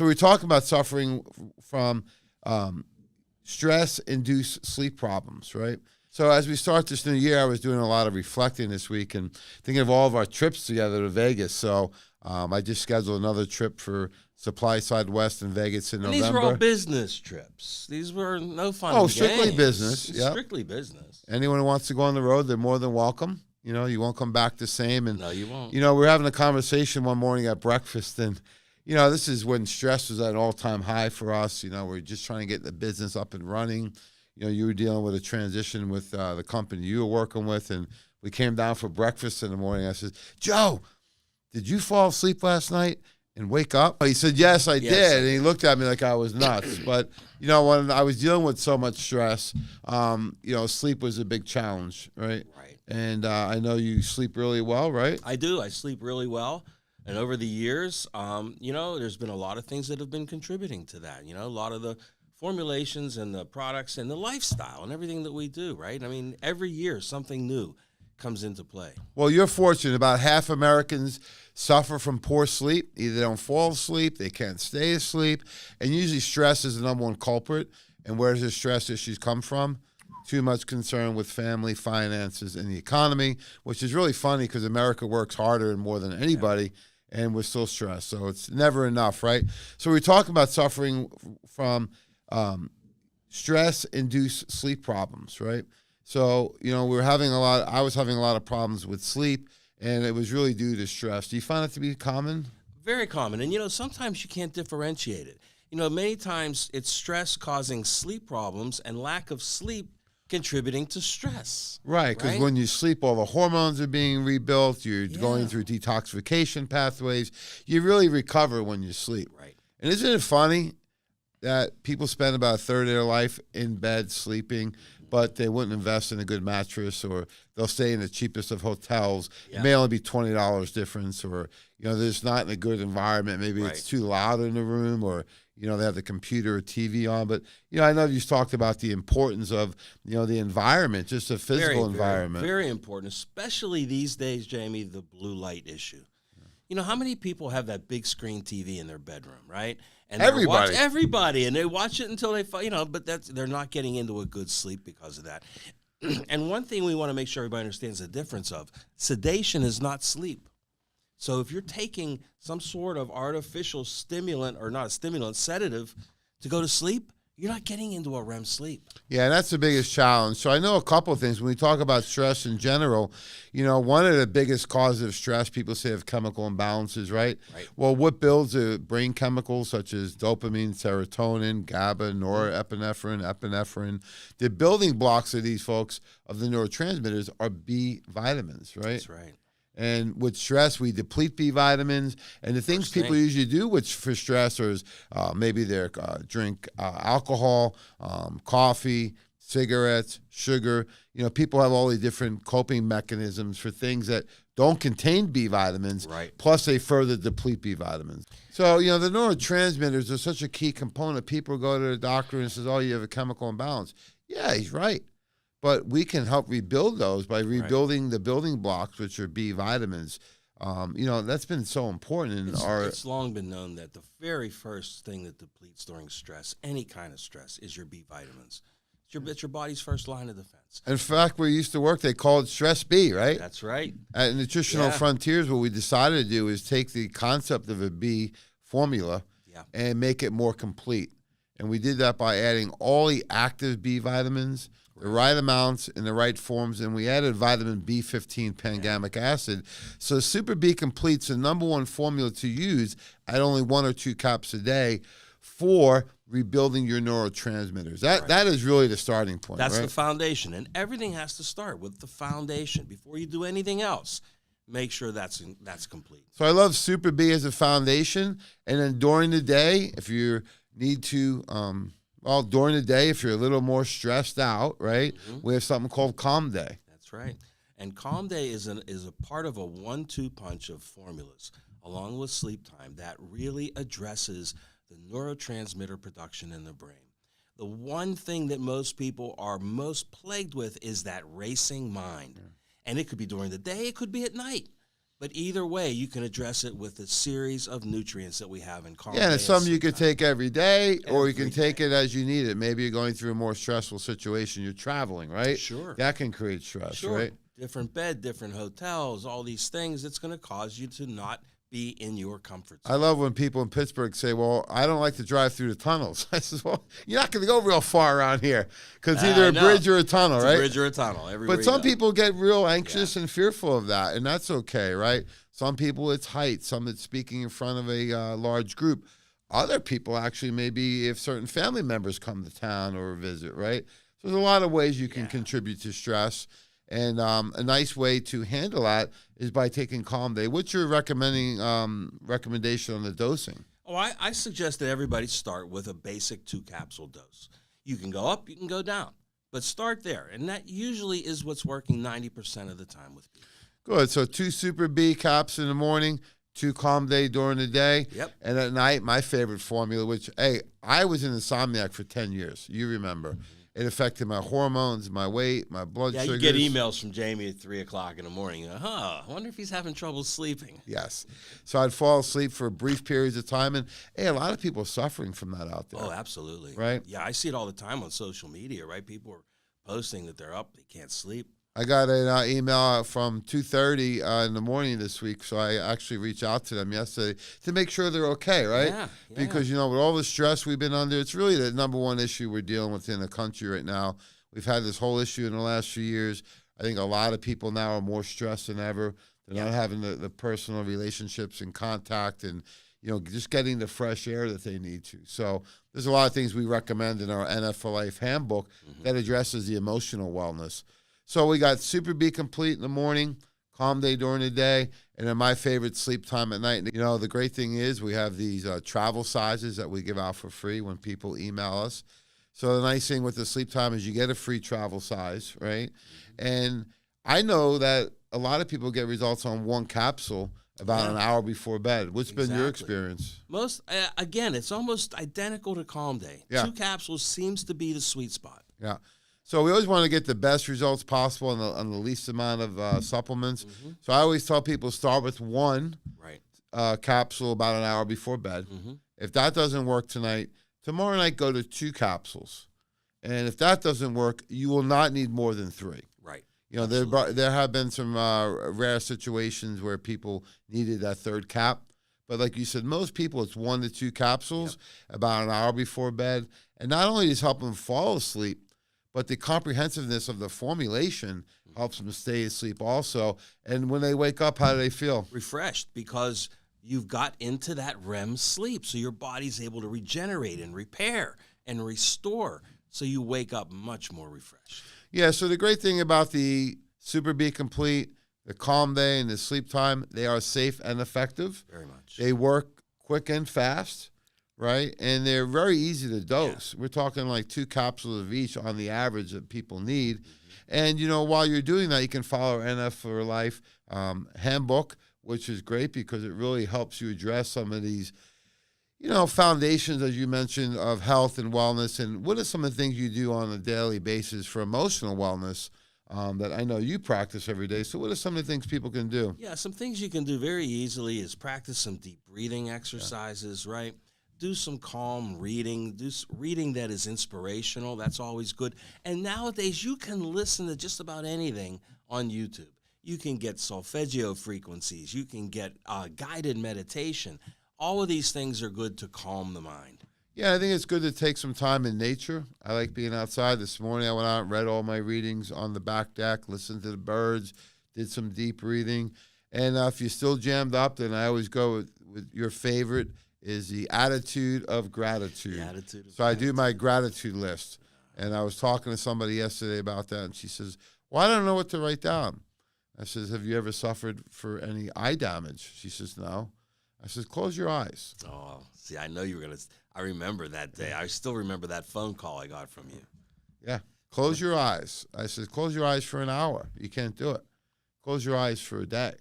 So we're talking about suffering from stress-induced sleep problems, right? So as we start this new year, I was doing a lot of reflecting this week and thinking of all of our trips together to Vegas. So I just scheduled another trip for Supply Side West in Vegas in November. These were all business trips. These were no fun Oh, and strictly games. business. Yep. Strictly business. Anyone who wants to go on the road, they're more than welcome. You know, you won't come back the same. And No, you won't. You know, we're having a conversation one morning at breakfast, and you know, this is when stress was at an all-time high for us. You know, we're just trying to get the business up and running. You know, you were dealing with a transition with the company you were working with, and we came down for breakfast in the morning. I said, Joe, did you fall asleep last night and wake up? He said, yes, I did. And he looked at me like I was nuts. But, you know, when I was dealing with so much stress, you know, sleep was a big challenge, right? Right. And I know you sleep really well, right? I do. I sleep really well. And over the years, you know, there's been a lot of things that have been contributing to that. You know, a lot of the formulations and the products and the lifestyle and everything that we do, right? I mean, every year something new comes into play. Well, you're fortunate. About half Americans suffer from poor sleep. Either they don't fall asleep, they can't stay asleep, and usually stress is the number one culprit. And where does the stress issues come from? Too much concern with family, finances, and the economy, which is really funny because America works harder and more than anybody, and we're still stressed. So it's never enough, right? So we're talking about suffering from stress-induced sleep problems, right? So, you know, I was having a lot of problems with sleep, and it was really due to stress. Do you find it to be common? Very common. And, you know, sometimes you can't differentiate it. You know, many times it's stress causing sleep problems and lack of sleep contributing to stress. Right, because when you sleep, all the hormones are being rebuilt. You're going through detoxification pathways. You really recover when you sleep. Right. And isn't it funny that people spend about a third of their life in bed sleeping, but they wouldn't invest in a good mattress, or they'll stay in the cheapest of hotels. It may only be $20 difference, or, you know, they're just not in a good environment. Maybe it's too loud in the room, or, you know, they have the computer or TV on. But, you know, I know you've talked about the importance of, you know, the environment, just the physical environment. Very important, especially these days, Jamie, the blue light issue. You know, how many people have that big screen TV in their bedroom, right? And everybody, and they watch it until they, you know, but they're not getting into a good sleep because of that. And one thing we want to make sure everybody understands the difference of, sedation is not sleep. So if you're taking some sort of artificial stimulant, or not a stimulant, sedative, to go to sleep, you're not getting into a REM sleep. Yeah, that's the biggest challenge. So I know a couple of things. When we talk about stress in general, you know, one of the biggest causes of stress, people say, of chemical imbalances, right? Well, what builds the brain chemicals such as dopamine, serotonin, GABA, norepinephrine, epinephrine? The building blocks of these folks, of the neurotransmitters, are B vitamins, right? That's right. And with stress, we deplete B vitamins. And the things people usually do for stress is maybe they drink alcohol, coffee, cigarettes, sugar. You know, people have all these different coping mechanisms for things that don't contain B vitamins. Right. Plus, they further deplete B vitamins. So, you know, the neurotransmitters are such a key component. People go to the doctor and says, oh, you have a chemical imbalance. Yeah, he's right. But we can help rebuild those by rebuilding the building blocks, which are B vitamins. You know, that's been so important in It's long been known that the very first thing that depletes during stress, any kind of stress, is your B vitamins. It's your body's first line of defense. In fact, where you used to work, they call it Stress B, right? That's right. At Nutritional Frontiers, what we decided to do is take the concept of a B formula and make it more complete. And we did that by adding all the active B vitamins, the right amounts in the right forms, and we added vitamin B15 pangamic acid. So Super B Complete's the number one formula to use at only 1 or 2 caps a day for rebuilding your neurotransmitters. That is really the starting point. That's the foundation, and everything has to start with the foundation before you do anything else. Make sure that's complete. So I love Super B as a foundation, and then during the day, if you need to. During the day, if you're a little more stressed out, right, we have something called Calm Day. That's right. And Calm Day is a part of a 1-2 punch of formulas, along with sleep time, that really addresses the neurotransmitter production in the brain. The one thing that most people are most plagued with is that racing mind. And it could be during the day, it could be at night. But either way, you can address it with a series of nutrients that we have in Calm Yeah, and it's something you could take every day, or you can Every take day. it as you need it. Maybe you're going through a more stressful situation. You're traveling, right? Sure. That can create stress, Sure. right? Different bed, different hotels, all these things. It's going to cause you to not be in your comfort zone. I love when people in Pittsburgh say, well, I don't like to drive through the tunnels. I says, well, you're not going to go real far around here because either a bridge or a tunnel, It's right? a bridge or a tunnel. Everywhere But some you go. people get real anxious and fearful of that, and that's okay, right? Some people it's height, some it's speaking in front of a large group. Other people actually maybe if certain family members come to town or visit, right? So there's a lot of ways you can contribute to stress. And a nice way to handle that is by taking Calm Day. What's your recommendation on the dosing? Oh, I suggest that everybody start with a basic 2-capsule dose. You can go up, you can go down, but start there. And that usually is what's working 90% of the time with people. Good. So 2 Super B caps in the morning, 2 Calm Day during the day. Yep. And at night, my favorite formula, which, hey, I was an insomniac for 10 years. You remember. It affected my hormones, my weight, my blood Yeah, sugars. you get emails from Jamie at 3 o'clock in the morning. I wonder if he's having trouble sleeping. Yes. So I'd fall asleep for brief periods of time. And, hey, a lot of people are suffering from that out there. Oh, absolutely. Right? Yeah, I see it all the time on social media, right? People are posting that they're up, they can't sleep. I got an email from 2:30 in the morning this week, so I actually reached out to them yesterday to make sure they're okay, right? Yeah. Because, with all the stress we've been under, it's really the number one issue we're dealing with in the country right now. We've had this whole issue in the last few years. I think a lot of people now are more stressed than ever. They're not having the personal relationships and contact and, just getting the fresh air that they need to. So there's a lot of things we recommend in our NF for Life handbook that addresses the emotional wellness. So we got Super B Complete in the morning, Calm Day during the day, and then my favorite, Sleep Time at night. The great thing is we have these travel sizes that we give out for free when people email us. So the nice thing with the Sleep Time is you get a free travel size, right? And I know that a lot of people get results on 1 capsule about an hour before bed. What's been your experience? Again, it's almost identical to Calm Day. Yeah. 2 capsules seems to be the sweet spot. Yeah. So we always want to get the best results possible on the least amount of supplements. So I always tell people start with 1 capsule about an hour before bed. If that doesn't work tonight, tomorrow night go to 2 capsules. And if that doesn't work, you will not need more than 3. Right. There have been some rare situations where people needed that 3rd cap. But like you said, most people, it's 1 to 2 capsules about an hour before bed. And not only does it help them fall asleep, but the comprehensiveness of the formulation helps them stay asleep also. And when they wake up, how do they feel? Refreshed, because you've got into that REM sleep. So your body's able to regenerate and repair and restore. So you wake up much more refreshed. Yeah, so the great thing about the Super B Complete, the Calm Day, and the Sleep Time, they are safe and effective. Very much. They work quick and fast, right? And they're very easy to dose. We're talking like 2 capsules of each on the average that people need. And, while you're doing that, you can follow our NF for Life handbook, which is great because it really helps you address some of these, foundations, as you mentioned, of health and wellness. And what are some of the things you do on a daily basis for emotional wellness that I know you practice every day? So what are some of the things people can do? Yeah, some things you can do very easily is practice some deep breathing exercises, right? Do some calm reading, reading that is inspirational. That's always good. And nowadays, you can listen to just about anything on YouTube. You can get solfeggio frequencies. You can get guided meditation. All of these things are good to calm the mind. Yeah, I think it's good to take some time in nature. I like being outside. This morning I went out and read all my readings on the back deck, listened to the birds, did some deep breathing. And if you're still jammed up, then I always go with your favorite is the attitude of gratitude. The attitude of so I do my gratitude list. And I was talking to somebody yesterday about that, and she says, well, I don't know what to write down. I says, have you ever suffered for any eye damage? She says, no. I says, close your eyes. Oh, see, I know you were going to. I remember that day. I still remember that phone call I got from you. Yeah. Close your eyes. I said, close your eyes for an hour. You can't do it. Close your eyes for a day.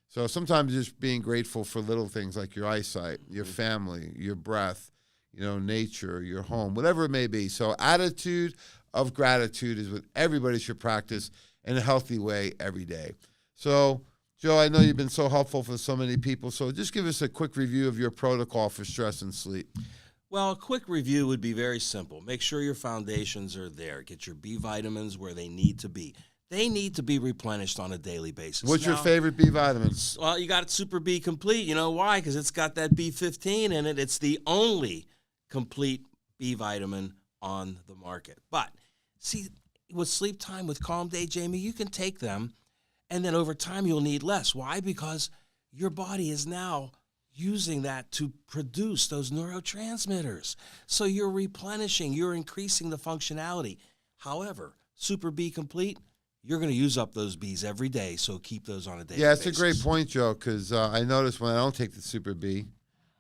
So sometimes just being grateful for little things like your eyesight, your family, your breath, nature, your home, whatever it may be. So attitude of gratitude is what everybody should practice in a healthy way every day. So Joe, I know you've been so helpful for so many people, so just give us a quick review of your protocol for stress and sleep. Well, a quick review would be very simple. Make sure your foundations are there. Get your B vitamins where they need to be. They need to be replenished on a daily basis. What's your favorite B vitamins? Well, you got Super B Complete. You know why? Because it's got that B15 in it. It's the only complete B vitamin on the market. But see, with Sleep Time, with Calm Day, Jamie, you can take them, and then over time you'll need less. Why? Because your body is now using that to produce those neurotransmitters. So you're replenishing, you're increasing the functionality. However, Super B Complete, you're going to use up those Bs every day, so keep those on a daily basis. Yeah, it's a great point, Joe, because I notice when I don't take the Super B,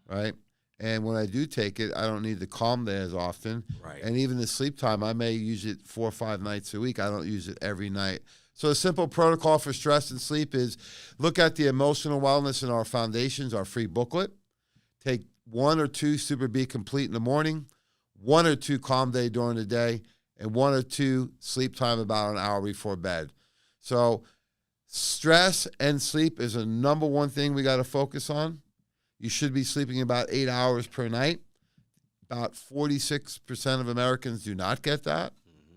right, and when I do take it, I don't need the Calm Day as often. Right. And even the Sleep Time, I may use it 4 or 5 nights a week. I don't use it every night. So a simple protocol for stress and sleep is look at the emotional wellness in our foundations, our free booklet. Take 1 or 2 Super B Complete in the morning, 1 or 2 Calm Day during the day, and 1 or 2 Sleep Time about an hour before bed. So stress and sleep is a number one thing we got to focus on. You should be sleeping about 8 hours per night. About 46% of Americans do not get that,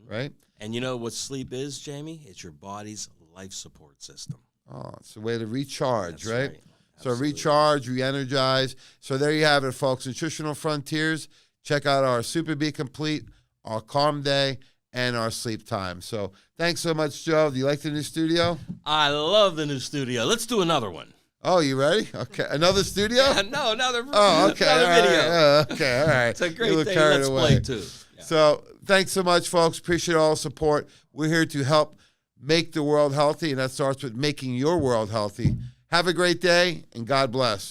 right? And you know what sleep is, Jamie? It's your body's life support system. Oh, it's a way to recharge, right? So Absolutely. recharge, re-energize. So there you have it, folks. Nutritional Frontiers. Check out our Super B Complete, our Calm Day, and our Sleep Time. So thanks so much, Joe. Do you like the new studio? I love the new studio. Let's do another one. Oh, you ready? Okay. Another studio? No, another, okay. another video. Right. Okay, all right. It's a great You look thing. carried Let's away. play, too. Yeah. So thanks so much, folks. Appreciate all the support. We're here to help make the world healthy, and that starts with making your world healthy. Have a great day, and God bless.